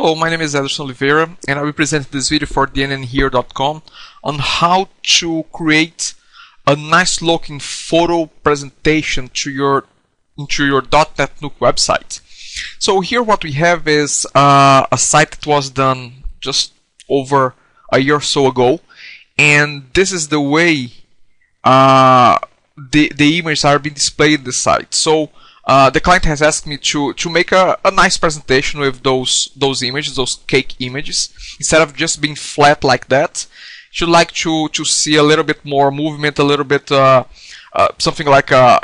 Hello, my name is Ederson Oliveira and I will present this video for DotNetNuke.com on how to create a nice looking photo presentation into your .NetNuke website. So here what we have is a site that was done just over a year or so ago, and this is the way the images are being displayed in the site. So the client has asked me to make a nice presentation with those images, those cake images, instead of just being flat like that. You'd like to see a little bit more movement, a little bit something like a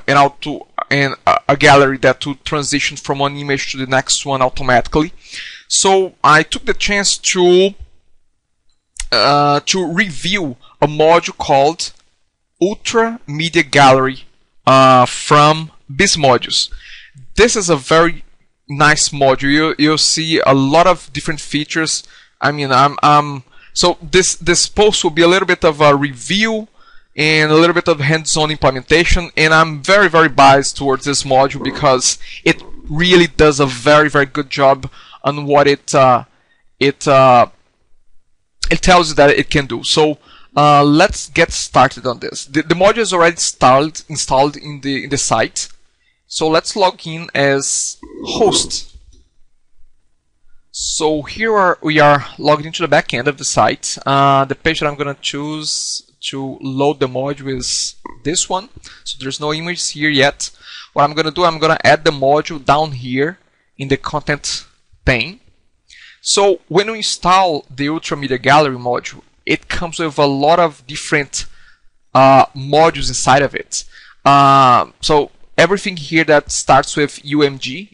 gallery that would transition from one image to the next one automatically. So I took the chance to review a module called Ultra Media Gallery from Modules. This is a very nice module. You'll see a lot of different features. I mean, so this post will be a little bit of a review and a little bit of hands-on implementation, and I'm very biased towards this module because it really does a very good job on what it tells you that it can do. So let's get started on this. The module is already installed in the site. So let's log in as host. So here we are logged into the back end of the site. The page that I'm going to choose to load the module is this one. So there's no images here yet. What I'm going to do, I'm going to add the module down here in the content pane. So when we install the Ultra Media Gallery module, it comes with a lot of different modules inside of it. So everything here that starts with UMG,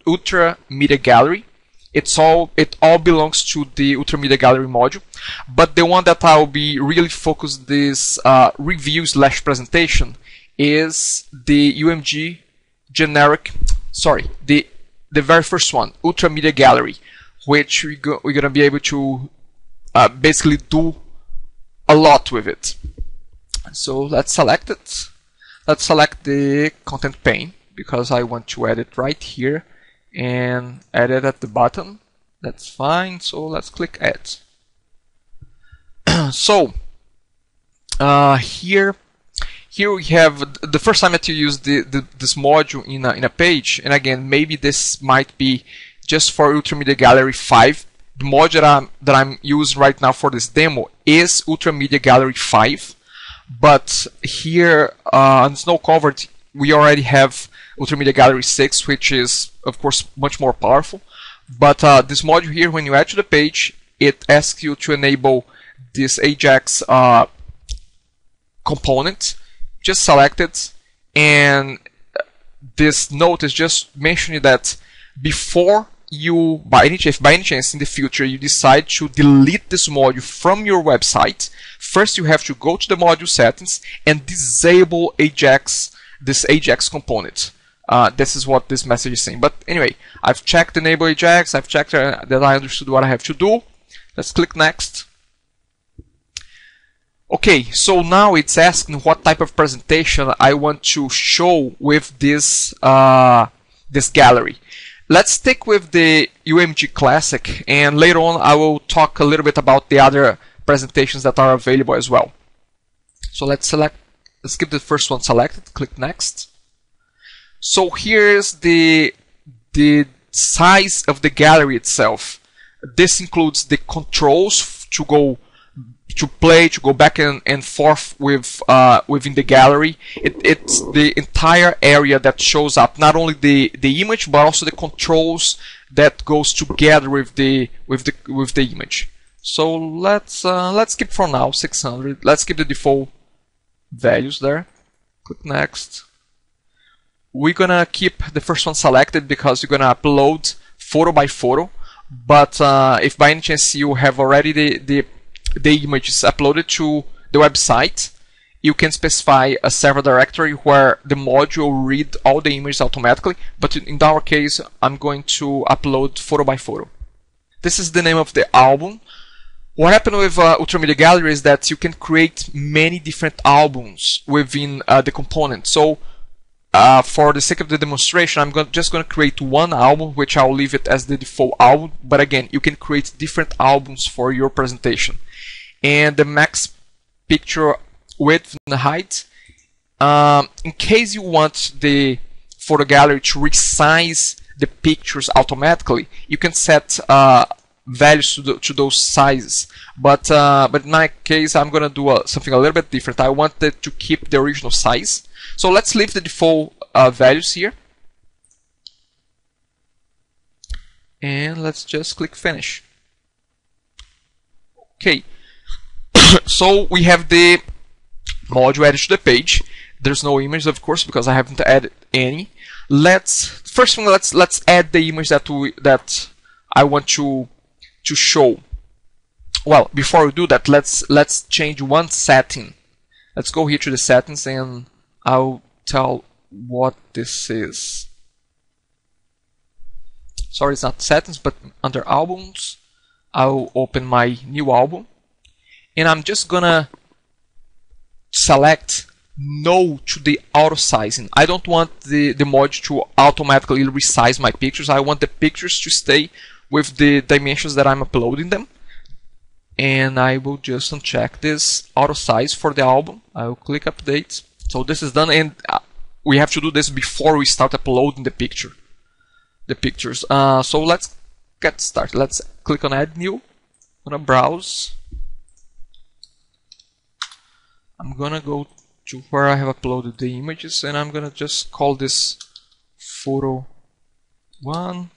Ultra Media Gallery, it all belongs to the Ultra Media Gallery module. But the one that I'll be really focused this review/presentation is the UMG generic. Sorry, the very first one, Ultra Media Gallery, which we're gonna be able to basically do a lot with it. So let's select it. Let's select the content pane because I want to add it right here and add it at the bottom. That's fine. So let's click add. So here we have the first time that you use this module in a page, and again, maybe this might be just for Ultra Media Gallery 5. The module that I'm using right now for this demo is Ultra Media Gallery 5. But here on Snow Covered, we already have Ultra Media Gallery 6, which is, of course, much more powerful. But this module here, when you add to the page, it asks you to enable this Ajax component. Just select it, and this note is just mentioning that before you, if by any chance in the future you decide to delete this module from your website, first you have to go to the module settings and disable this Ajax component. This is what this message is saying. But anyway, I've checked enable Ajax, I've checked that I understood what I have to do. Let's click next. Okay, so now it's asking what type of presentation I want to show with this gallery. Let's stick with the UMG Classic, and later on I will talk a little bit about the other presentations that are available as well. So let's keep the first one selected, click next. So here's the size of the gallery itself. This includes the controls to go back and forth within the gallery. It's the entire area that shows up, not only the image but also the controls that goes together with the image. So let's keep for now 600. Let's keep the default values there. Click next. We're gonna keep the first one selected because you're gonna upload photo by photo. But if by any chance you have already the images uploaded to the website, you can specify a server directory where the module will read all the images automatically. But in our case, I'm going to upload photo by photo. This is the name of the album. What happened with Ultra Media Gallery is that you can create many different albums within the component. So for the sake of the demonstration, I'm just going to create one album, which I'll leave it as the default album. But again, you can create different albums for your presentation. And the max picture width and height, in case you want the photo gallery to resize the pictures automatically, you can set values to those sizes. But in my case, I'm going to do something a little bit different. I want it to keep the original size. So let's leave the default values here. And let's just click Finish. Okay. So we have the module added to the page. There's no image, of course, because I haven't added any. Let's add the image that I want to show. Well, before we do that, let's change one setting. Let's go here to the settings, and I'll tell what this is. Sorry, it's not settings, but under albums, I'll open my new album, and I'm just gonna select no to the auto sizing. I don't want the module to automatically resize my pictures. I want the pictures to stay with the dimensions that I'm uploading them. And I will just uncheck this auto size for the album. I will click Update. So this is done, and we have to do this before we start uploading the pictures. So let's get started. Let's click on Add New. I'm gonna browse. I'm gonna go to where I have uploaded the images, and I'm gonna just call this photo 1.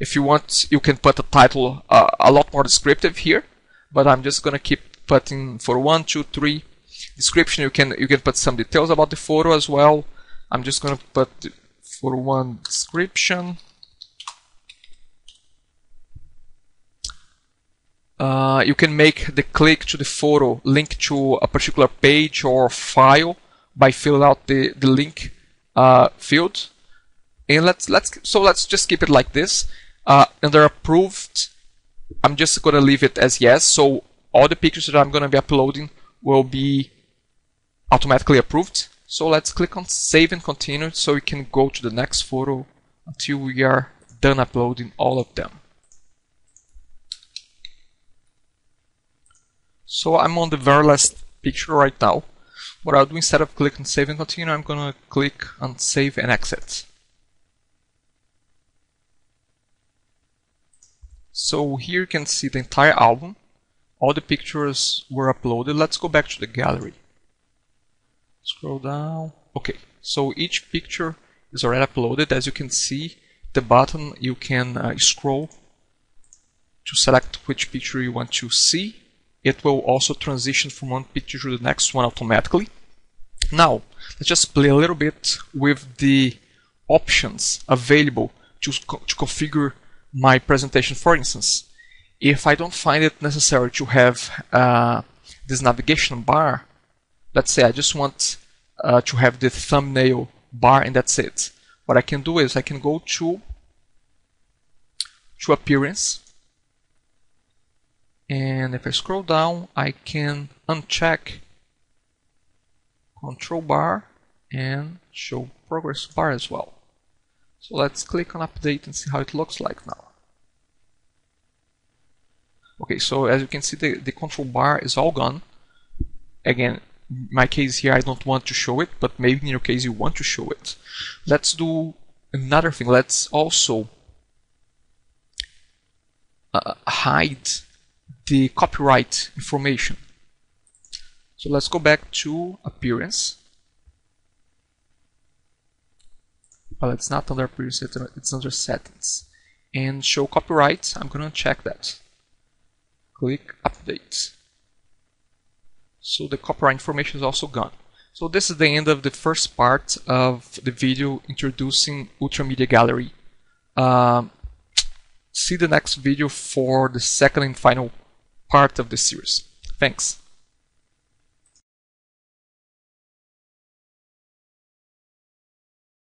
If you want, you can put a title a lot more descriptive here, but I'm just gonna keep putting photo 1, 2, 3. Description, you can put some details about the photo as well. I'm just gonna put the photo 1 description. You can make the click to the photo link to a particular page or file by filling out the link field. And let's just keep it like this. Under approved, I'm just going to leave it as yes. So all the pictures that I'm going to be uploading will be automatically approved. So let's click on Save and Continue, so we can go to the next photo until we are done uploading all of them. So I'm on the very last picture right now. What I'll do, instead of clicking Save and Continue, I'm going to click on Save and Exit. So here you can see the entire album. All the pictures were uploaded. Let's go back to the gallery. Scroll down. Okay, so each picture is already uploaded. As you can see, the button, you can scroll to select which picture you want to see. It will also transition from one picture to the next one automatically. Now, let's just play a little bit with the options available to configure my presentation. For instance, if I don't find it necessary to have this navigation bar, let's say I just want to have the thumbnail bar and that's it. What I can do is I can go to Appearance, and if I scroll down, I can uncheck Control Bar and show Progress Bar as well. So let's click on Update and see how it looks like now. Okay, so as you can see, the control bar is all gone. Again, in my case here, I don't want to show it, but maybe in your case you want to show it. Let's do another thing. Let's also hide the copyright information. So let's go back to Appearance. Well, it's not under Appearance, it's under Settings. And Show Copyright, I'm going to check that. Click Update. So the copyright information is also gone. So this is the end of the first part of the video introducing Ultramedia Gallery. See the next video for the second and final part of the series. Thanks.